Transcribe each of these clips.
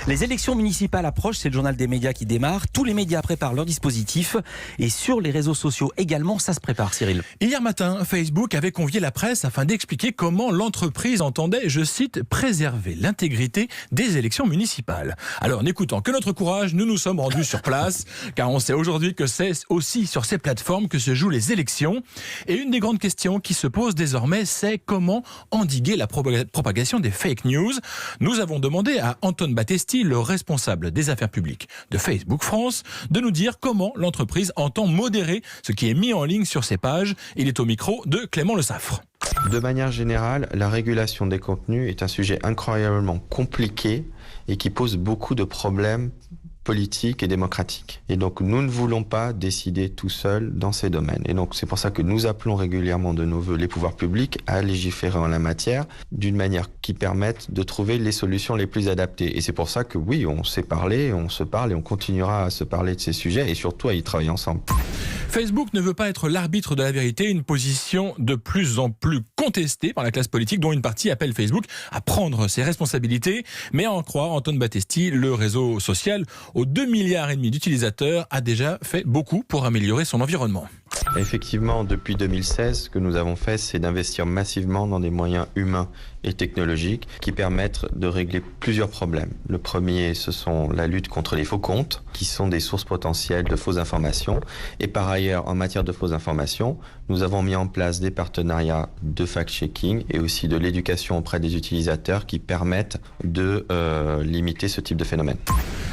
Les élections municipales approchent, c'est le journal des médias qui démarre. Tous les médias préparent leur dispositif et sur les réseaux sociaux également, ça se prépare, Cyril. Hier matin, Facebook avait convié la presse afin d'expliquer comment l'entreprise entendait, je cite, préserver l'intégrité des élections municipales. Alors, n'écoutant que notre courage, nous nous sommes rendus sur place, car on sait aujourd'hui que c'est aussi sur ces plateformes que se jouent les élections. Et une des grandes questions qui se pose désormais, c'est comment endiguer la propagation des fake news. Nous avons demandé à Anton Battesti, le responsable des affaires publiques de Facebook France, de nous dire comment l'entreprise entend modérer ce qui est mis en ligne sur ses pages. Il est au micro de Clément Le Saffre. De manière générale, la régulation des contenus est un sujet incroyablement compliqué et qui pose beaucoup de problèmes politiques et démocratiques. Et donc, nous ne voulons pas décider tout seuls dans ces domaines. Et donc, c'est pour ça que nous appelons régulièrement de nos vœux les pouvoirs publics à légiférer en la matière d'une manière qui permette de trouver les solutions les plus adaptées. Et c'est pour ça que oui, on s'est parlé, on se parle et on continuera à se parler de ces sujets et surtout à y travailler ensemble. Facebook ne veut pas être l'arbitre de la vérité, une position de plus en plus contestée par la classe politique, dont une partie appelle Facebook à prendre ses responsabilités. Mais à en croire Anton Battesti, le réseau social, aux 2,5 milliards d'utilisateurs, a déjà fait beaucoup pour améliorer son environnement. Effectivement, depuis 2016, ce que nous avons fait, c'est d'investir massivement dans des moyens humains et technologiques qui permettent de régler plusieurs problèmes. Le premier, ce sont la lutte contre les faux comptes, qui sont des sources potentielles de fausses informations. Et par ailleurs, en matière de fausses informations, nous avons mis en place des partenariats de fact-checking et aussi de l'éducation auprès des utilisateurs qui permettent de limiter ce type de phénomène.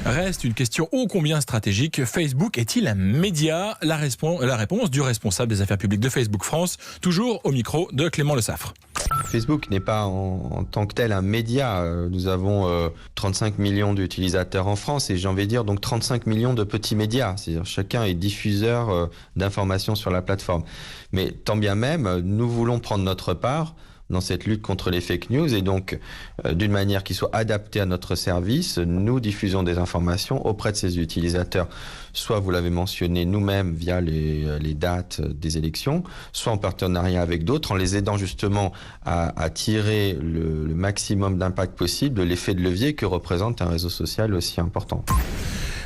Reste une question ô combien stratégique. Facebook est-il un média ? La réponse du responsable des affaires publiques de Facebook France, toujours au micro de Clément Le Saffre. Facebook n'est pas en tant que tel un média. Nous avons 35 millions d'utilisateurs en France et j'ai envie de dire donc 35 millions de petits médias. C'est-à-dire chacun est diffuseur d'informations sur la plateforme. Mais tant bien même, nous voulons prendre notre part dans cette lutte contre les fake news et donc d'une manière qui soit adaptée à notre service, nous diffusons des informations auprès de ces utilisateurs, soit vous l'avez mentionné nous-mêmes via les dates des élections, soit en partenariat avec d'autres, en les aidant justement à tirer le maximum d'impact possible de l'effet de levier que représente un réseau social aussi important.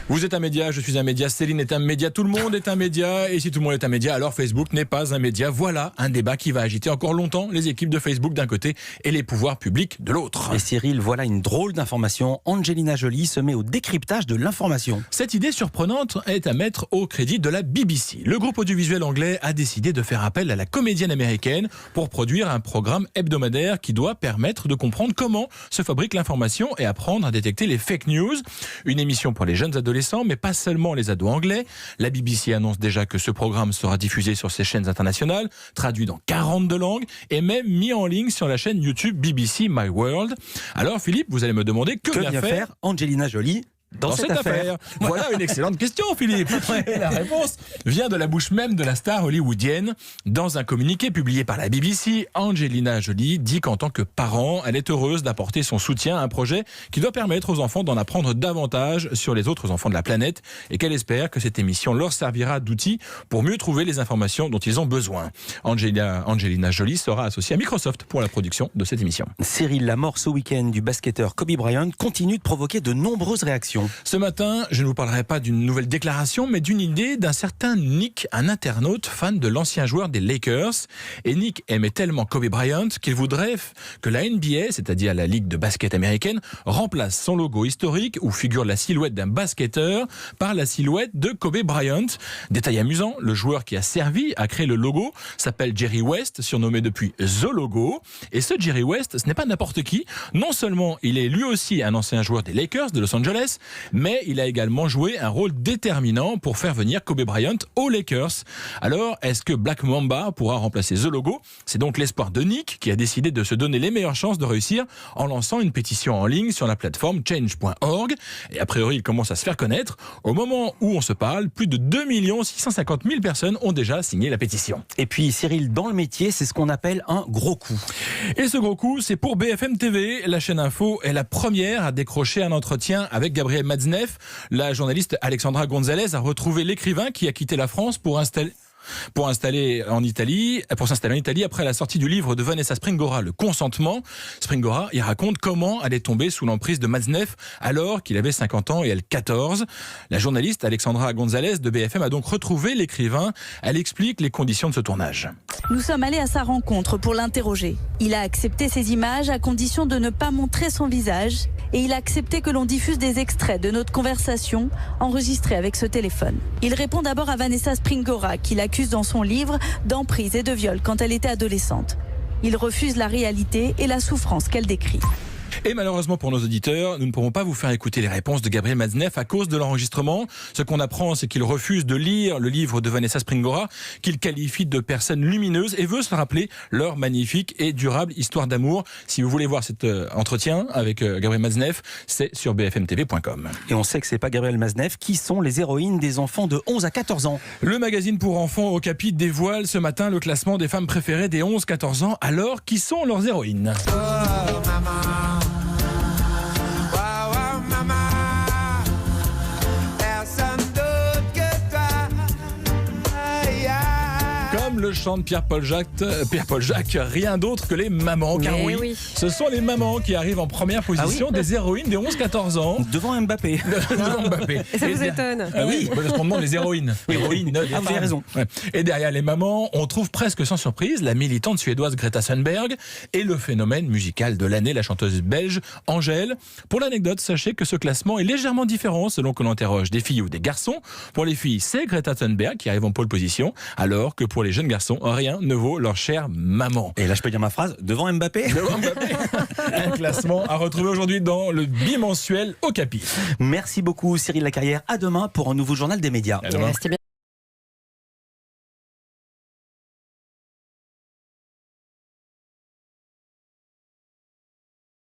Vous êtes un média, je suis un média, Céline est un média, tout le monde est un média, et si tout le monde est un média, alors Facebook n'est pas un média. Voilà un débat qui va agiter encore longtemps les équipes de Facebook d'un côté et les pouvoirs publics de l'autre. Et Cyril, voilà une drôle d'information. Angelina Jolie se met au décryptage de l'information. Cette idée surprenante est à mettre au crédit de la BBC. Le groupe audiovisuel anglais a décidé de faire appel à la comédienne américaine pour produire un programme hebdomadaire qui doit permettre de comprendre comment se fabrique l'information et apprendre à détecter les fake news. Une émission pour les jeunes adolescents, mais pas seulement les ados anglais. La BBC annonce déjà que ce programme sera diffusé sur ses chaînes internationales, traduit dans 42 langues et même mis en ligne sur la chaîne YouTube BBC My World. Alors Philippe, vous allez me demander que vient faire Angelina Jolie dans cette affaire. Voilà une excellente question, Philippe. Et la réponse vient de la bouche même de la star hollywoodienne. Dans un communiqué publié par la BBC, Angelina Jolie dit qu'en tant que parent, elle est heureuse d'apporter son soutien à un projet qui doit permettre aux enfants d'en apprendre davantage sur les autres enfants de la planète et qu'elle espère que cette émission leur servira d'outil pour mieux trouver les informations dont ils ont besoin. Angelina Jolie sera associée à Microsoft pour la production de cette émission. Cyril, la mort ce week-end du basketteur Kobe Bryant continue de provoquer de nombreuses réactions. Ce matin, je ne vous parlerai pas d'une nouvelle déclaration, mais d'une idée d'un certain Nick, un internaute fan de l'ancien joueur des Lakers. Et Nick aimait tellement Kobe Bryant qu'il voudrait que la NBA, c'est-à-dire la Ligue de basket américaine, remplace son logo historique où figure la silhouette d'un basketteur par la silhouette de Kobe Bryant. Détail amusant, le joueur qui a servi à créer le logo s'appelle Jerry West, surnommé depuis The Logo. Et ce Jerry West, ce n'est pas n'importe qui. Non seulement il est lui aussi un ancien joueur des Lakers de Los Angeles, mais il a également joué un rôle déterminant pour faire venir Kobe Bryant aux Lakers. Alors, est-ce que Black Mamba pourra remplacer The Logo ? C'est donc l'espoir de Nick qui a décidé de se donner les meilleures chances de réussir en lançant une pétition en ligne sur la plateforme change.org. Et a priori, il commence à se faire connaître. Au moment où on se parle, plus de 2 650 000 personnes ont déjà signé la pétition. Et puis Cyril, dans le métier, c'est ce qu'on appelle un gros coup. Et ce gros coup, c'est pour BFM TV. La chaîne Info est la première à décrocher un entretien avec Gabriel Matzneff. La journaliste Alexandra Gonzalez a retrouvé l'écrivain qui a quitté la France pour installer pour s'installer en Italie après la sortie du livre de Vanessa Springora, Le Consentement. Springora, il raconte comment elle est tombée sous l'emprise de Matzneff alors qu'il avait 50 ans et elle 14. La journaliste Alexandra Gonzalez de BFM a donc retrouvé l'écrivain. Elle explique les conditions de ce tournage. Nous sommes allés à sa rencontre pour l'interroger. Il a accepté ces images à condition de ne pas montrer son visage et il a accepté que l'on diffuse des extraits de notre conversation enregistrés avec ce téléphone. Il répond d'abord à Vanessa Springora qui l'accuse dans son livre d'emprise et de viol quand elle était adolescente. Il refuse la réalité et la souffrance qu'elle décrit. Et malheureusement pour nos auditeurs, nous ne pourrons pas vous faire écouter les réponses de Gabriel Matzneff à cause de l'enregistrement. Ce qu'on apprend, c'est qu'il refuse de lire le livre de Vanessa Springora, qu'il qualifie de personne lumineuse et veut se rappeler leur magnifique et durable histoire d'amour. Si vous voulez voir cet entretien avec Gabriel Matzneff, c'est sur bfmtv.com. Et on sait que c'est pas Gabriel Matzneff qui sont les héroïnes des enfants de 11 à 14 ans. Le magazine pour enfants Okapi dévoile ce matin le classement des femmes préférées des 11-14 ans. Alors, qui sont leurs héroïnes ? Comme le chante Pierre-Paul Jacques, rien d'autre que les mamans. Car oui, ce sont les mamans qui arrivent en première position des héroïnes des 11-14 ans. Devant Mbappé. Devant Mbappé. Et ça vous étonne? Oui, parce qu'on demande les héroïnes. Héroïnes, vous avez raison. Ouais. Et derrière les mamans, on trouve presque sans surprise la militante suédoise Greta Thunberg et le phénomène musical de l'année, la chanteuse belge Angèle. Pour l'anecdote, sachez que ce classement est légèrement différent selon que l'on interroge des filles ou des garçons. Pour les filles, c'est Greta Thunberg qui arrive en pole position, alors que pour les jeunes garçons, rien ne vaut leur chère maman. Et là, je peux dire ma phrase, devant Mbappé. Devant Mbappé. Un classement à retrouver aujourd'hui dans le bimensuel Okapi. Merci beaucoup Cyril Lacarrière. À demain pour un nouveau journal des médias. À demain. C'était bien.